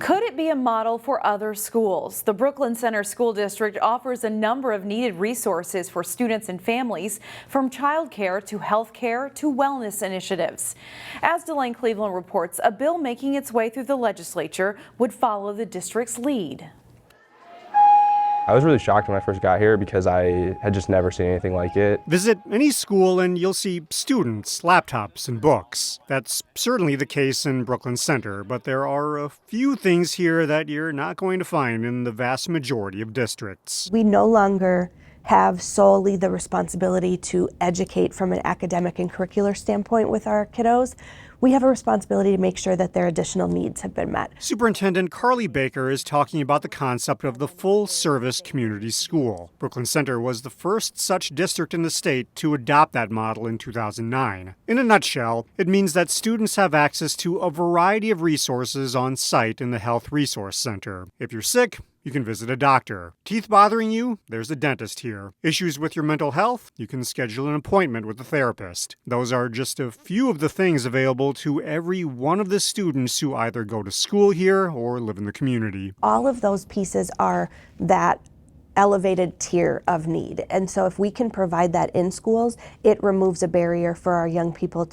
Could it be a model for other schools? The Brooklyn Center School District offers a number of needed resources for students and families, from childcare to health care to wellness initiatives. As Delane Cleveland reports, a bill making its way through the legislature would follow the district's lead. I was really shocked when I first got here because I had just never seen anything like it. Visit any school and you'll see students, laptops, and books. That's certainly the case in Brooklyn Center, but there are a few things here that you're not going to find in the vast majority of districts. We no longer have solely the responsibility to educate from an academic and curricular standpoint with our kiddos. We have a responsibility to make sure that their additional needs have been met. Superintendent Carly Baker is talking about the concept of the full-service community school. Brooklyn Center was the first such district in the state to adopt that model in 2009. In a nutshell, it means that students have access to a variety of resources on site in the Health Resource Center. If you're sick, you can visit a doctor. Teeth bothering you? There's a dentist here. Issues with your mental health? You can schedule an appointment with a therapist. Those are just a few of the things available to every one of the students who either go to school here or live in the community. All of those pieces are that elevated tier of need. And so if we can provide that in schools, it removes a barrier for our young people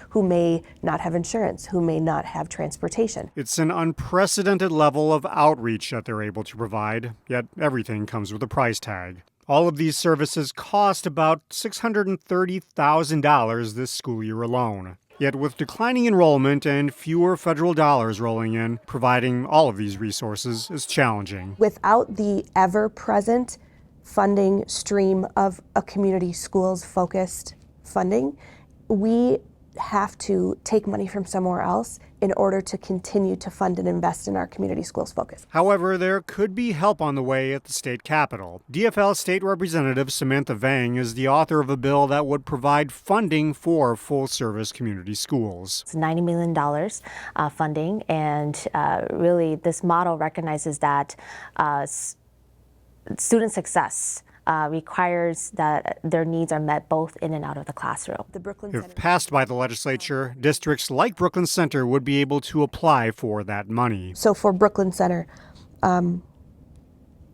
who may not have insurance, who may not have transportation. It's an unprecedented level of outreach that they're able to provide, yet everything comes with a price tag. All of these services cost about $630,000 this school year alone. Yet with declining enrollment and fewer federal dollars rolling in, providing all of these resources is challenging. Without the ever-present funding stream of a community schools focused funding, we have to take money from somewhere else in order to continue to fund and invest in our community schools focus. However, there could be help on the way at the state capitol. DFL State Representative Samantha Vang is the author of a bill that would provide funding for full-service community schools. It's $90 million funding, and really this model recognizes that student success requires that their needs are met both in and out of the classroom. If passed by the legislature, districts like Brooklyn Center would be able to apply for that money. So for Brooklyn Center,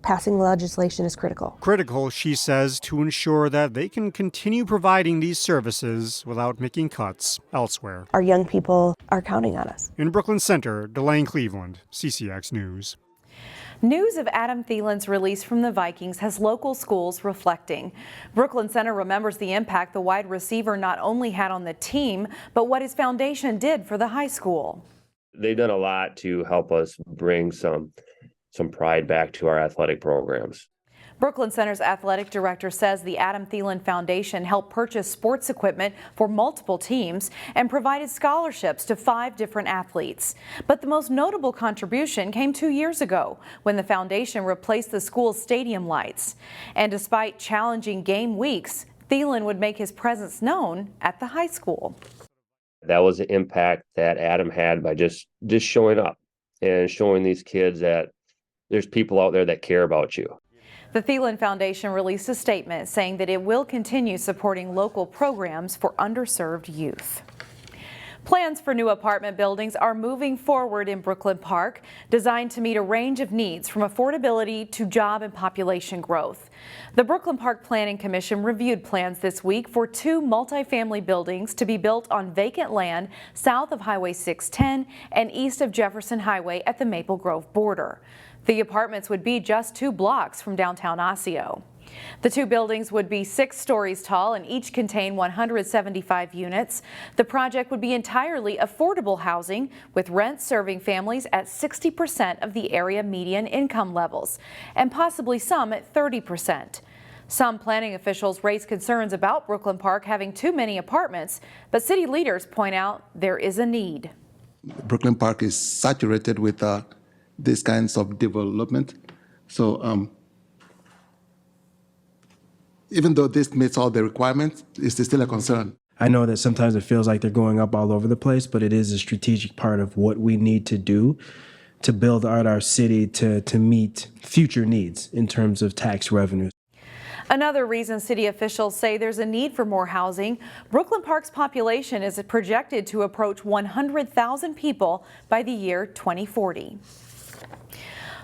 passing legislation is critical. Critical, she says, to ensure that they can continue providing these services without making cuts elsewhere. Our young people are counting on us. In Brooklyn Center, Delane Cleveland, CCX News. News of Adam Thielen's release from the Vikings has local schools reflecting. Brooklyn Center remembers the impact the wide receiver not only had on the team, but what his foundation did for the high school. They've done a lot to help us bring some pride back to our athletic programs. Brooklyn Center's athletic director says the Adam Thielen Foundation helped purchase sports equipment for multiple teams and provided scholarships to 5 different athletes. But the most notable contribution came 2 years ago when the foundation replaced the school's stadium lights. And despite challenging game weeks, Thielen would make his presence known at the high school. That was the impact that Adam had by just showing up and showing these kids that there's people out there that care about you. The Thielen Foundation released a statement saying that it will continue supporting local programs for underserved youth. Plans for new apartment buildings are moving forward in Brooklyn Park, designed to meet a range of needs from affordability to job and population growth. The Brooklyn Park Planning Commission reviewed plans this week for 2 multifamily buildings to be built on vacant land south of Highway 610 and east of Jefferson Highway at the Maple Grove border. The apartments would be just 2 blocks from downtown Osseo. The 2 buildings would be 6 stories tall and each contain 175 units. The project would be entirely affordable housing, with rents serving families at 60% of the area median income levels, and possibly some at 30%. Some planning officials raise concerns about Brooklyn Park having too many apartments, but city leaders point out there is a need. Brooklyn Park is saturated with these kinds of development. So even though this meets all the requirements, it's still a concern. I know that sometimes it feels like they're going up all over the place, but it is a strategic part of what we need to do to build out our city to meet future needs in terms of tax revenues. Another reason city officials say there's a need for more housing, Brooklyn Park's population is projected to approach 100,000 people by the year 2040.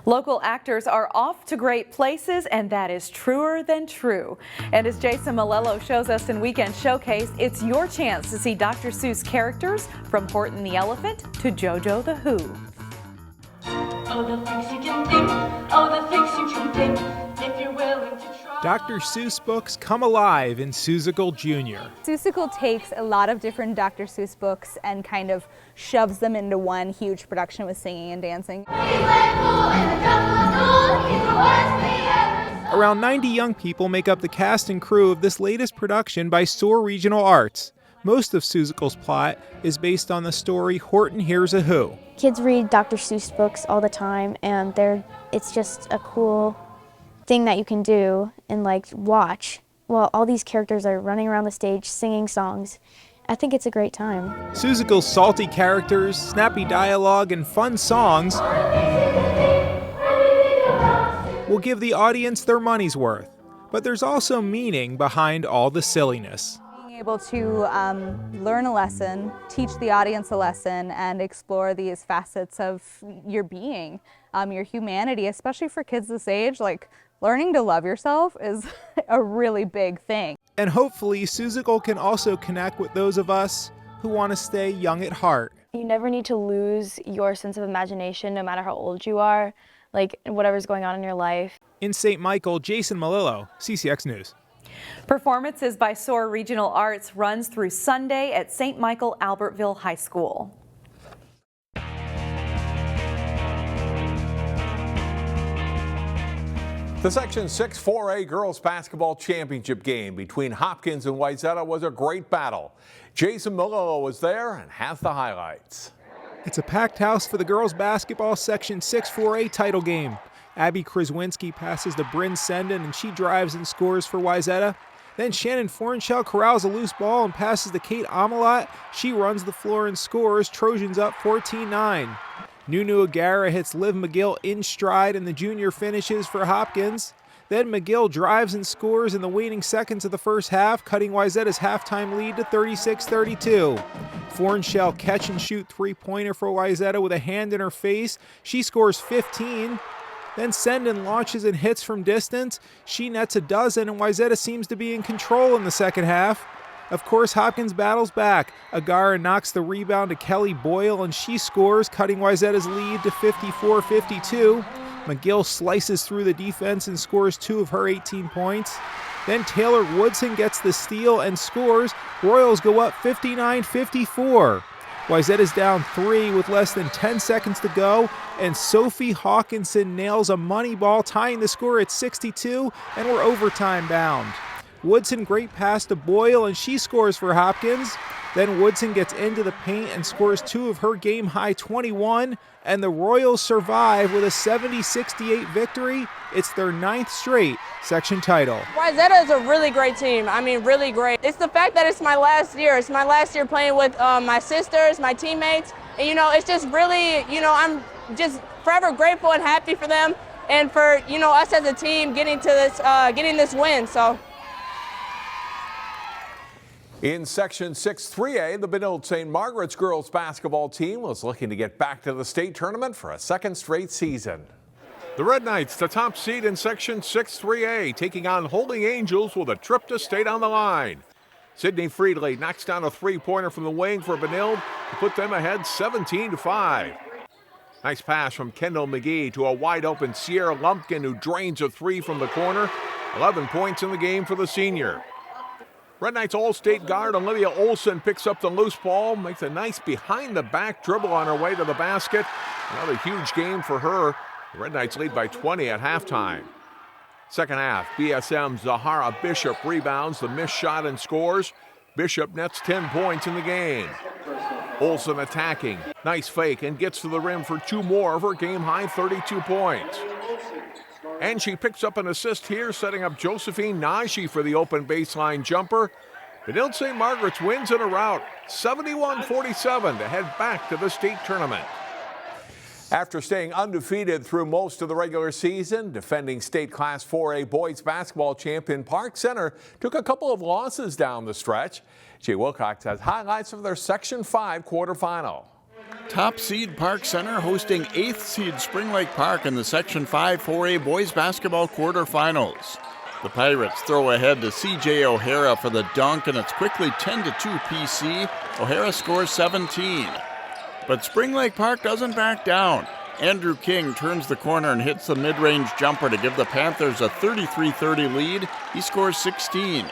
Local actors are off to great places, and that is truer than true. And as Jason Malello shows us in Weekend Showcase, it's your chance to see Dr. Seuss characters from Horton the Elephant to JoJo the Who. Oh, the things you can think, oh, the things you can think, if you're willing to try. Dr. Seuss books come alive in Seussical Jr. Seussical takes a lot of different Dr. Seuss books and kind of shoves them into one huge production with singing and dancing. Around 90 young people make up the cast and crew of this latest production by SOAR Regional Arts. Most of Seussical's plot is based on the story Horton Hears a Who. Kids read Dr. Seuss books all the time, and it's just a cool thing that you can do and watch while all these characters are running around the stage singing songs. I think it's a great time. Seussical's salty characters, snappy dialogue, and fun songs will give the audience their money's worth. But there's also meaning behind all the silliness. Being able to learn a lesson, teach the audience a lesson, and explore these facets of your being, your humanity, especially for kids this age, learning to love yourself is a really big thing. And hopefully, Seussical can also connect with those of us who want to stay young at heart. You never need to lose your sense of imagination, no matter how old you are, whatever's going on in your life. In St. Michael, Jason Malillo, CCX News. Performances by SOAR Regional Arts runs through Sunday at St. Michael Albertville High School. The Section 6 4A Girls Basketball Championship game between Hopkins and Wayzata was a great battle. Jason Malillo was there and has the highlights. It's a packed house for the girls basketball Section 6 4A title game. Abby Kraswinski passes to Bryn Senden and she drives and scores for Wayzata. Then Shannon Fornshell corrals a loose ball and passes to Kate Amalot. She runs the floor and scores. Trojans up 14-9. Nunu Agara hits Liv McGill in stride and the junior finishes for Hopkins. Then McGill drives and scores in the waning seconds of the first half, cutting Wayzata's halftime lead to 36-32. Fornshell catch and shoot three-pointer for Wayzata with a hand in her face. She scores 15. Then Senden launches and hits from distance. She nets a dozen and Wayzata seems to be in control in the second half. Of course, Hopkins battles back. Agara knocks the rebound to Kelly Boyle and she scores, cutting Wayzata's lead to 54-52. McGill slices through the defense and scores 2 of her 18 points. Then Taylor Woodson gets the steal and scores. Royals go up 59-54. Wayzata's down 3 with less than 10 seconds to go, and Sophie Hawkinson nails a money ball, tying the score at 62, and we're overtime bound. Woodson great pass to Boyle, and she scores for Hopkins. Then Woodson gets into the paint and scores 2 of her game-high 21, and the Royals survive with a 70-68 victory. It's their 9th straight section title. Wayzata is a really great team. I mean, really great. It's the fact that it's my last year. It's my last year playing with my sisters, my teammates. And, it's just really, I'm just forever grateful and happy for them and for, us as a team getting this win. So. In Section 6 3A, the Benilde-St. Margaret's girls basketball team was looking to get back to the state tournament for a second straight season. The Red Knights, the top seed in Section 6 3A, taking on Holy Angels with a trip to state on the line. Sydney Friedley knocks down a three-pointer from the wing for Benilde to put them ahead 17-5. Nice pass from Kendall McGee to a wide-open Sierra Lumpkin who drains a three from the corner. 11 points in the game for the senior. Red Knights All-State guard Olivia Olson picks up the loose ball, makes a nice behind-the-back dribble on her way to the basket. Another huge game for her. The Red Knights lead by 20 at halftime. Second half, BSM Zahara Bishop rebounds the missed shot and scores. Bishop nets 10 points in the game. Olson attacking. Nice fake and gets to the rim for 2 more of her game-high 32 points. And she picks up an assist here, setting up Josephine Najee for the open baseline jumper. Benilde-St. Margaret's wins in a rout, 71-47 to head back to the state tournament. After staying undefeated through most of the regular season, defending state Class 4A boys basketball champion Park Center took a couple of losses down the stretch. Jay Wilcox has highlights of their Section 5 quarterfinal. Top seed Park Center hosting 8th seed Spring Lake Park in the Section 5 4A boys basketball quarterfinals. The Pirates throw ahead to C.J. O'Hara for the dunk, and it's quickly 10-2 PC. O'Hara scores 17. But Spring Lake Park doesn't back down. Andrew King turns the corner and hits the mid-range jumper to give the Panthers a 33-30 lead. He scores 16.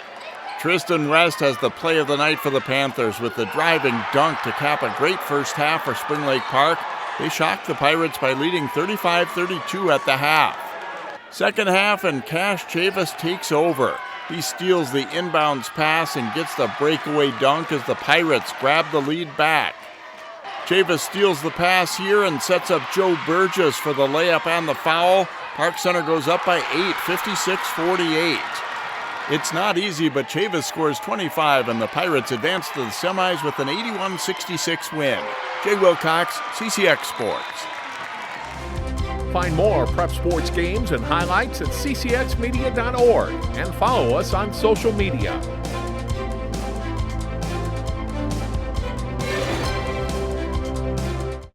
Tristan West has the play of the night for the Panthers with the driving dunk to cap a great first half for Spring Lake Park. They shocked the Pirates by leading 35-32 at the half. Second half, and Cash Chavis takes over. He steals the inbounds pass and gets the breakaway dunk as the Pirates grab the lead back. Chavis steals the pass here and sets up Joe Burgess for the layup and the foul. Park Center goes up by 8, 56-48. It's not easy, but Chavis scores 25, and the Pirates advance to the semis with an 81-66 win. Jay Wilcox, CCX Sports. Find more prep sports games and highlights at ccxmedia.org and follow us on social media.